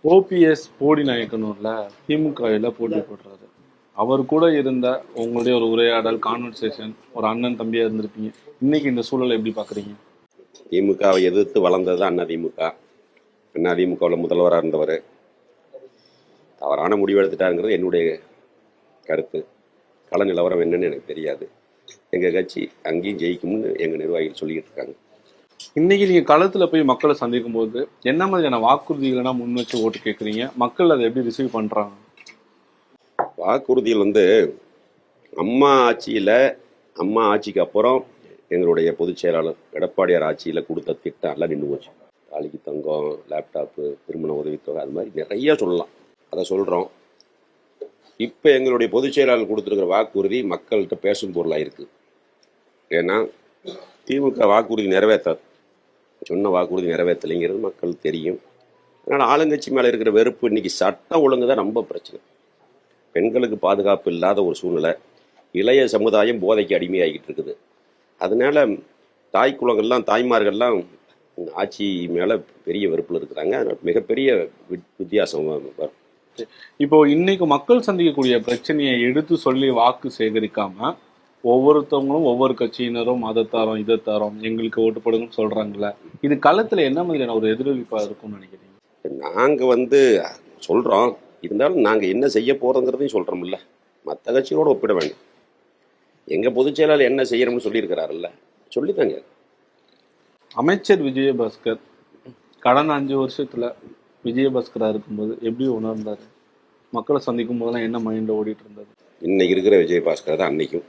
OPS போடி நாயக்கனூர்ல திமுகவில் போட்டி போடுறாரு. அவர் கூட இருந்த உங்களுடைய ஒரு உரையாடல் கான்வர்சேஷன், ஒரு அண்ணன் தம்பியா இருந்திருப்பீங்க. இன்னைக்கு இந்த சூழலை எப்படி பாக்குறீங்க? திமுகவை எதிர்த்து வளர்ந்தது அதிமுக. அதிமுகவில் முதல்வராக இருந்தவர் தவறான முடிவு எடுத்துட்டாருங்கிறது என்னுடைய கருத்து. கள நிலவரம் என்னன்னு எனக்கு தெரியாது. எங்கள் கட்சி அங்கேயும் ஜெயிக்கும்னு எங்கள் நிர்வாகிகள் சொல்லிக்கிட்டு இருக்காங்க. இன்னைக்கு நீங்க களத்துல போய் மக்களை சந்திக்கும் போது என்ன மாதிரியான வாக்குறுதிகளை முன் வச்சு ஓட்டு கேட்குறீங்க? மக்கள் அதை எப்படி ரிசீவ் பண்றாங்க? வாக்குறுதிகள் அம்மா ஆட்சிக்கு அப்புறம் எங்களுடைய பொதுச் செயலாளர் எடப்பாடியார் ஆட்சியில் கொடுத்த திட்டம் எல்லாம் நின்று போச்சு. தாலிக்கு தங்கம், லேப்டாப்பு, திருமண உதவித்தொகை, அது மாதிரி நிறைய சொல்லலாம். அதை சொல்கிறோம். இப்போ எங்களுடைய பொதுச் செயலாளர் கொடுத்துருக்கிற வாக்குறுதி மக்கள்கிட்ட பேசும் பொருளாக இருக்குது. ஏன்னா திமுக வாக்குறுதி நிறைவேற்றாது, சொன்ன வாக்குறுதி நிறைவேற்றலைங்கிறது மக்கள் தெரியும். அதனால் ஆளுங்கட்சி மேலே இருக்கிற வெறுப்பு, இன்னைக்கு சட்டம் ஒழுங்கு தான் ரொம்ப பிரச்சனை. பெண்களுக்கு பாதுகாப்பு இல்லாத ஒரு சூழ்நிலை, இளைய சமுதாயம் போதைக்கு அடிமையாகிட்டு இருக்குது. அதனால தாய்மார்கள்லாம் ஆட்சி மேலே பெரிய வெறுப்பில் இருக்கிறாங்க. அதனால மிகப்பெரிய வித்தியாசம் வரும். இப்போ இன்னைக்கு மக்கள் சந்திக்கக்கூடிய பிரச்சனையை எடுத்து சொல்லி வாக்கு சேகரிக்காம ஒவ்வொருத்தவங்களும் ஒவ்வொரு கட்சியினரும் மதத்தாரம் இதத்தாரம் எங்களுக்கு ஓட்டு போடுங்கன்னு சொல்றாங்கல்ல, இது களத்துல என்ன மாதிரியான ஒரு எதிரொலிப்பா இருக்கும்னு நினைக்கிறீங்க? நாங்கள் சொல்றோம், இருந்தாலும் நாங்கள் என்ன செய்ய போறோங்கிறதையும் சொல்றோம்ல. மற்ற கட்சியோட ஒப்பிட வேண்டும். எங்க பொதுச் செயலாளர் என்ன செய்யணும்னு சொல்லியிருக்கிறாருல்ல, சொல்லித்தாங்க. அமைச்சர் விஜயபாஸ்கர் கடந்த 5 வருஷத்துல விஜயபாஸ்கரா இருக்கும்போது எப்படி உணர்ந்தாரு? மக்களை சந்திக்கும் போதெல்லாம் என்ன மைண்ட்ல ஓடிட்டு இருந்தது? இன்னைக்கு இருக்கிற விஜயபாஸ்கர் தான் அன்னைக்கும்.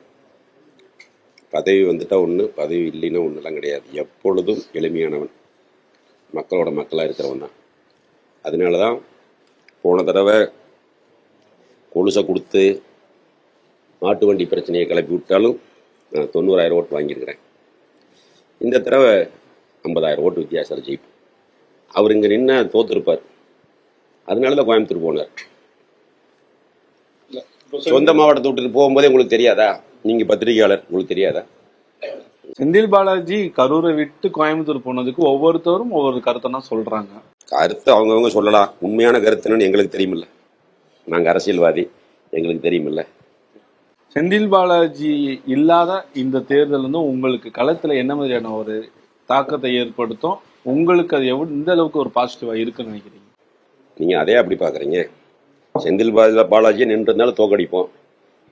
பதவி வந்துட்டா ஒன்று, பதவி இல்லைன்னா ஒன்றுலாம் கிடையாது. எப்பொழுதும் எளிமையானவன், மக்களோட மக்களாக இருக்கிறவன் தான். அதனால தான் போன தடவை கொலுசை கொடுத்து மாட்டு வண்டி பிரச்சனையை கிளப்பி விட்டாலும் நான் 90,000 ஓட்டு வாங்கியிருக்கிறேன். இந்த தடவை 50,000 ஓட்டு வித்தியாசம் ஜெயிப்பு. அவர் இங்கே நின்று தோத்துருப்பார். அதனால தான் கோயம்புத்தூர் போனார். சொந்த மாவட்டத்தை விட்டுட்டு போகும்போதே உங்களுக்கு தெரியாதா? நீங்கள் பத்திரிகையாளர், உங்களுக்கு தெரியாதா? செந்தில் பாலாஜி கரூரை விட்டு கோயம்புத்தூர் போனதுக்கு ஒவ்வொருத்தரும் ஒவ்வொரு கருத்தை சொல்றாங்க. கருத்து அவங்கவுங்க சொல்லலாம். உண்மையான கருத்து என்னன்னு எங்களுக்கு தெரியுமில்ல. நாங்கள் அரசியல்வாதி, எங்களுக்கு தெரியுமில்ல. செந்தில் பாலாஜி இல்லாத இந்த தேர்தல் உங்களுக்கு களத்துல என்ன மாதிரியான ஒரு தாக்கத்தை ஏற்படுத்தும்? உங்களுக்கு அது எந்த அளவுக்கு ஒரு பாசிட்டிவா இருக்குன்னு நினைக்கிறீங்க? நீங்கள் அதே அப்படி பார்க்குறீங்க. செந்தில் பாலாஜியை நின்று இருந்தாலும் தோக்கடிப்போம்.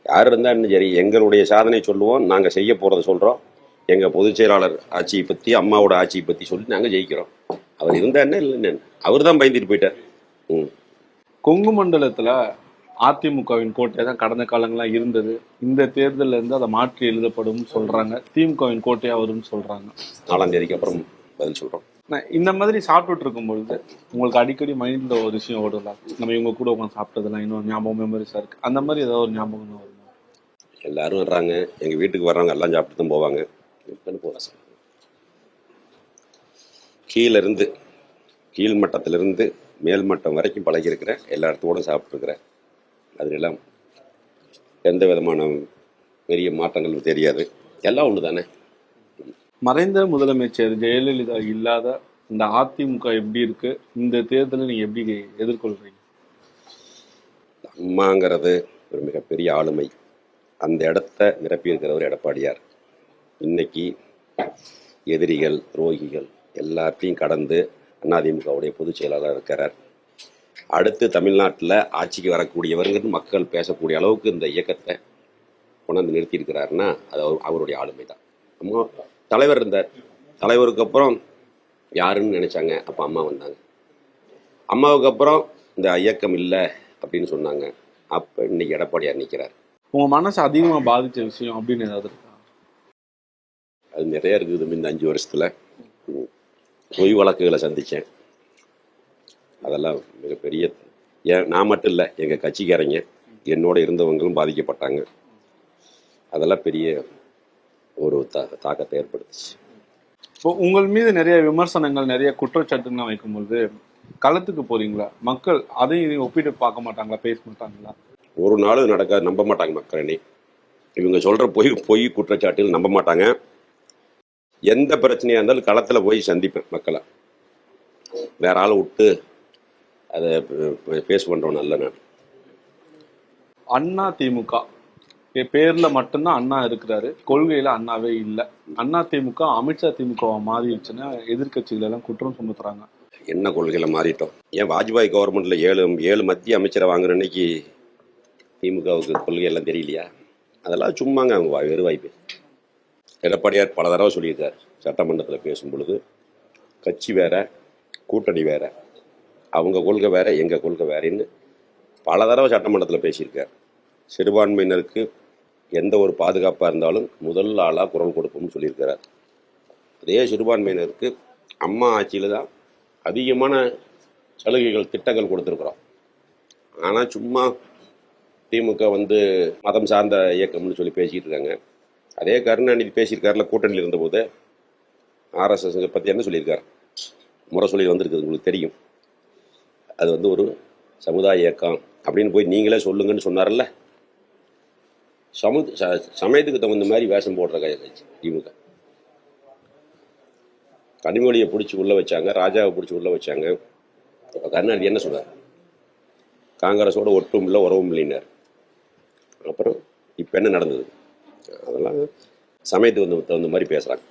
யார் இருந்தால் இன்னும் சரி, எங்களுடைய சாதனை சொல்லுவோம், நாங்கள் செய்ய போகிறத சொல்கிறோம். எங்கள் பொதுச் செயலாளர் ஆட்சியை பற்றி, அம்மாவோட ஆட்சியை பற்றி சொல்லி நாங்கள் ஜெயிக்கிறோம். அவர் இருந்தா என்ன, இல்லைன்னு அவர் தான் பயந்துட்டு போயிட்டார். கொங்கு மண்டலத்துல அதிமுகவின் கோட்டையை தான் கடந்த காலங்கள்லாம் இருந்தது. இந்த தேர்தலில் இருந்து அதை மாற்றி எழுதப்படும் சொல்றாங்க. திமுகவின் கோட்டையா வரும்னு சொல்றாங்க. 4ஆம் தேதிக்கு அப்புறம் பதில் சொல்றோம். இந்த மாதிரி சாப்பிட்டுட்டு இருக்கும் பொழுது உங்களுக்கு அடிக்கடி மைண்ட்ல ஒரு விஷயம் ஓடலாம், நம்ம இவங்க கூட உட்காந்து சாப்பிட்டதெல்லாம் இன்னொரு ஞாபகம் மெமரிஸா இருக்கு, அந்த மாதிரி ஏதாவது ஒரு ஞாபகம் வருமா? எல்லாரும் வர்றாங்க, எங்க வீட்டுக்கு வர்றவங்க எல்லாம் சாப்பிட்டு தான் போவாங்க. கீழ் மட்டத்திலிருந்து மேல் மட்டம் வரைக்கும் பழகியிருக்கிறேன். எல்லா இடத்தோடும் சாப்பிட்டுருக்கிறேன். அதுக்கெல்லாம் எந்த விதமான பெரிய மாற்றங்கள் தெரியாது. எல்லாம் ஒன்று தானே. மறைந்த முதலமைச்சர் ஜெயலலிதா இல்லாத இந்த அதிமுக எப்படி இருக்கு? இந்த தேர்தலை நீங்க எப்படி எதிர்கொள்றீங்க? அம்மாங்கிறது ஒரு மிகப்பெரிய ஆளுமை. அந்த இடத்த நிரப்பி இருக்கிறவர் எடப்பாடியார். இன்னைக்கு எதிரிகள், துரோகிகள் எல்லாத்தையும் கடந்து அதிமுகவுடைய பொதுச் செயலாளர் இருக்கிறார். அடுத்து தமிழ்நாட்டில் ஆட்சிக்கு வரக்கூடியவர்கள் மக்கள் பேசக்கூடிய அளவுக்கு இந்த இயக்கத்தை கொண்டாந்து நிறுத்தியிருக்கிறாருன்னா அது அவருடைய ஆளுமை தான். அம்மா தலைவர் இருந்தார். தலைவருக்கு அப்புறம் யாருன்னு நினைச்சாங்க, அப்போ அம்மா வந்தாங்க. அம்மாவுக்கு அப்புறம் இந்த இயக்கம் இல்லை அப்படின்னு சொன்னாங்க. அப்போ இன்னைக்கு எடப்பாடியார் நிற்கிறார். உங்க மனசு அதிகமாக பாதிச்ச விஷயம் அப்படின்னு ஏதாவது இருக்கா? அது நிறைய இருக்குது. இந்த 5 வருஷத்துல பொய் வழக்குகளை சந்தித்தேன். அதெல்லாம் மிகப்பெரிய, நான் மட்டும் இல்லை, எங்கள் கட்சிக்காரங்க என்னோட இருந்தவங்களும் பாதிக்கப்பட்டாங்க. அதெல்லாம் பெரிய ஒரு தாக்கத்தை ஏற்படுத்துச்சு. இப்போ உங்கள் மீது நிறைய விமர்சனங்கள், நிறைய குற்றச்சாட்டுலாம் வைக்கும்போது களத்துக்கு போறீங்களா? மக்கள் அதையும் ஒப்பிட்டு பார்க்க மாட்டாங்களா, பேச மாட்டாங்களா? ஒரு நாள் நடக்காது, நம்ப மாட்டாங்க மக்கள். என்னை இவங்க சொல்ற பொய் குற்றச்சாட்டுகள் நம்ப மாட்டாங்க. எந்த பிரச்சனையா இருந்தாலும் களத்துல போய் சந்திப்பேன் மக்களை. வேற ஆளை விட்டு அதை பேஸ் பண்ணுறோம் நல்ல நான். அண்ணா திமுக பேர்ல மட்டும்தான் அண்ணா இருக்கிறாரு, கொள்கையில அண்ணாவே இல்லை. அண்ணா திமுக அமித்ஷா திமுகவை மாறிடுச்சுன்னா எதிர்கட்சிகள் எல்லாம் குற்றம் சுமத்துறாங்க. என்ன கொள்கையில் மாறிட்டோம்? ஏன் வாஜ்பாய் கவர்மெண்ட்டில் ஏழு மத்திய அமைச்சரை வாங்குற அன்னைக்கு திமுகவுக்கு கொள்கையெல்லாம் தெரியலையா? அதெல்லாம் சும்மாங்க, அவங்க வெறு வாய்ப்பு. எடப்பாடியார் பல தடவை சொல்லியிருக்கார் சட்டமன்றத்தில் பேசும் பொழுது, கட்சி வேற கூட்டணி வேற, அவங்க கொள்கை வேற எங்கள் கொள்கை வேறன்னு பல தடவை சட்டமன்றத்தில் பேசியிருக்கார். சிறுபான்மையினருக்கு எந்த ஒரு பாதுகாப்பாக இருந்தாலும் முதல் ஆளாக குரல் கொடுப்போம்னு சொல்லியிருக்கிறார். அதே சிறுபான்மையினருக்கு அம்மா ஆட்சியில் தான் அதிகமான சலுகைகள் திட்டங்கள் கொடுத்துருக்குறோம். ஆனால் சும்மா திமுக மதம் சார்ந்த இயக்கம்னு சொல்லி பேசிக்கிட்டு இருக்காங்க. அதே கருணாநிதி பேசியிருக்காருல கூட்டணியில் இருந்தபோது, ஆர்எஸ்எஸ் பற்றி என்ன சொல்லியிருக்காரு? முரசொலி வந்திருக்குது, உங்களுக்கு தெரியும். அது ஒரு சமுதாய இயக்கம் அப்படின்னு போய் நீங்களே சொல்லுங்கன்னு சொன்னார்ல. சமயத்துக்கு தகுந்த மாதிரி வேஷம் போடுற கட்சி திமுக. கனிமொழியை பிடிச்சி உள்ள வச்சாங்க, ராஜாவை பிடிச்சி உள்ள வச்சாங்க. கருணாநிதி என்ன சொன்னார்? காங்கிரஸோட ஒட்டும் இல்லை உறவும் இல்லைன்னார். அப்புறம் இப்போ என்ன நடந்தது? அதெல்லாம் சமயத்துக்கு தகுந்த மாதிரி பேசுகிறாங்க.